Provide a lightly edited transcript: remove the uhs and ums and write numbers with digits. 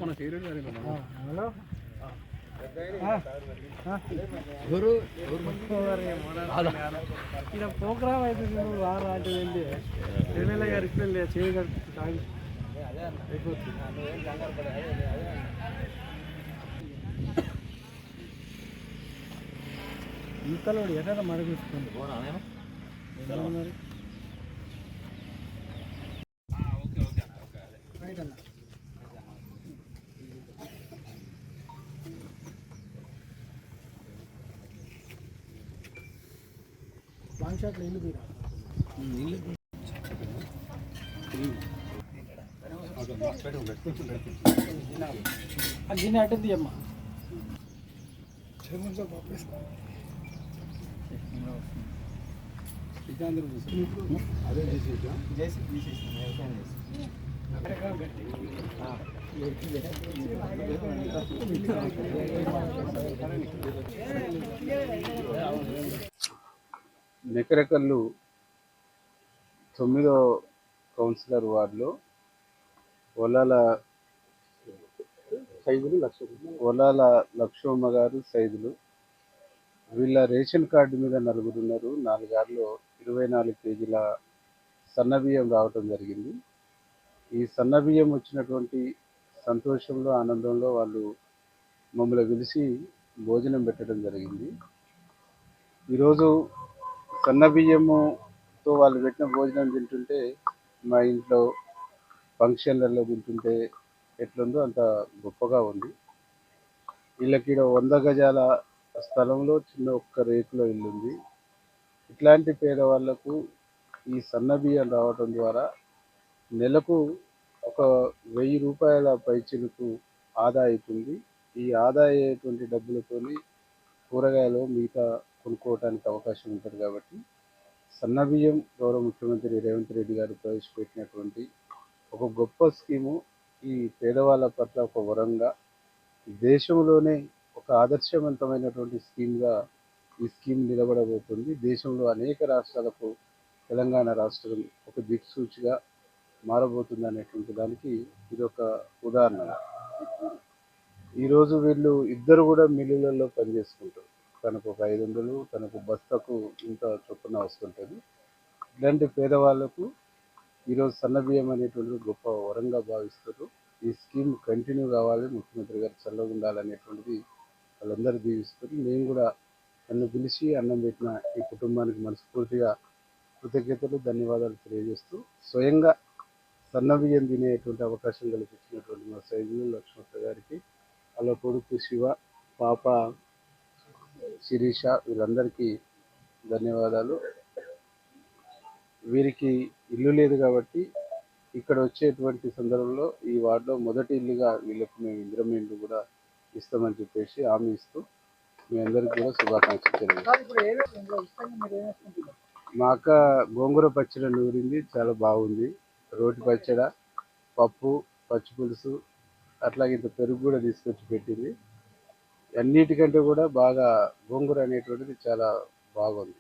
Hello ఇలా programme అయితే నువ్వు రారా అంటే ఏంటి ఎమ్మెల్యే గారు ఇక్కడ చేయగలుగుతాను ఇంతలో ఎక్కడ మరగిస్తుంది మరి లాంగ్ షాట్లో ఇల్లు తీరా గిన్నె అడ్డింది అమ్మా అదే నెకరకల్లు 9వ కౌన్సిలర్ వార్డులో ఒలాల లక్ష్మమ్మ గారు సైదులు వీళ్ళ రేషన్ కార్డు మీద నలుగురు ఉన్నారు. 4 ఆరులో 24 కేజీల సన్నబియ్యం రావటం జరిగింది. ఈ సన్నబియ్యం వచ్చినటువంటి సంతోషంలో ఆనందంలో వాళ్ళు మమ్మల్ని పిలిచి భోజనం పెట్టడం జరిగింది. ఈరోజు సన్నబియ్యముతో వాళ్ళు పెట్టిన భోజనం తింటుంటే మా ఇంట్లో ఫంక్షన్లలో తింటుంటే ఎట్లుందో అంత గొప్పగా ఉంది. వీళ్ళకి 100 గజాల స్థలంలో చిన్న ఒక్క రేకులో ఇల్లు ఉంది. ఇట్లాంటి పేదవాళ్లకు ఈ సన్నబియ్యం రావటం ద్వారా నెలకు ఒక 1000 రూపాయల పైచిలకు ఆదా అవుతుంది. ఈ ఆదా అయ్యేటువంటి డబ్బులతోని కూరగాయలు మిగతా కొనుక్కోవడానికి అవకాశం ఉంటుంది. కాబట్టి సన్నబియ్యం గౌరవ ముఖ్యమంత్రి రేవంత్ రెడ్డి గారు ప్రవేశపెట్టినటువంటి ఒక గొప్ప స్కీము ఈ పేదవాళ్ళ పట్ల ఒక వరంగా దేశంలోనే ఒక ఆదర్శవంతమైనటువంటి స్కీమ్గా ఈ స్కీమ్ నిలబడబోతుంది. దేశంలో అనేక రాష్ట్రాలకు తెలంగాణ రాష్ట్రం ఒక దిక్సూచిగా మారబోతుంది అనేటువంటి దానికి ఇది ఒక ఉదాహరణ. ఈరోజు వీళ్ళు ఇద్దరు కూడా మిల్లులలో పనిచేసుకుంటారు. తనకు ఒక 500, తనకు బస్తకు ఇంత చొప్పున వస్తుంటుంది. ఇలాంటి పేదవాళ్లకు ఈరోజు సన్నబియ్యం అనేటువంటిది గొప్ప వరంగా భావిస్తారు. ఈ స్కీమ్ కంటిన్యూ కావాలి, ముఖ్యమంత్రి గారు చల్లగా ఉండాలనేటువంటిది వాళ్ళందరూ దీవిస్తారు. నేను కూడా నన్ను పిలిచి అన్నం పెట్టిన ఈ కుటుంబానికి మనస్ఫూర్తిగా కృతజ్ఞతలు, ధన్యవాదాలు తెలియజేస్తూ స్వయంగా సన్నబియ్యం తినేటువంటి అవకాశం కల్పించినటువంటి మా సైదులు లక్ష్మక్క గారికి, వాళ్ళ కొడుకు శివ, పాప శిరీష వీళ్ళందరికీ ధన్యవాదాలు. వీరికి ఇల్లు లేదు కాబట్టి ఇక్కడ వచ్చేటువంటి సందర్భంలో ఈ వార్డులో మొదటి ఇల్లుగా వీళ్ళకు మేము ఇందిరమ్మ ఇల్లు కూడా ఇస్తామని చెప్పేసి హామీ ఇస్తూ మీ అందరికీ కూడా శుభాకాంక్షలు తెలియజేస్తాం. మా అక్క గోంగూర పచ్చడి నూరింది, చాలా బాగుంది. రోటి పచ్చడి, పప్పు, పచ్చి పులుసు, అట్లాగే ఇంత పెరుగు కూడా తీసుకొచ్చి పెట్టింది. అన్నిటికంటే కూడా బాగా గోంగూర అనేటువంటిది చాలా బాగుంది.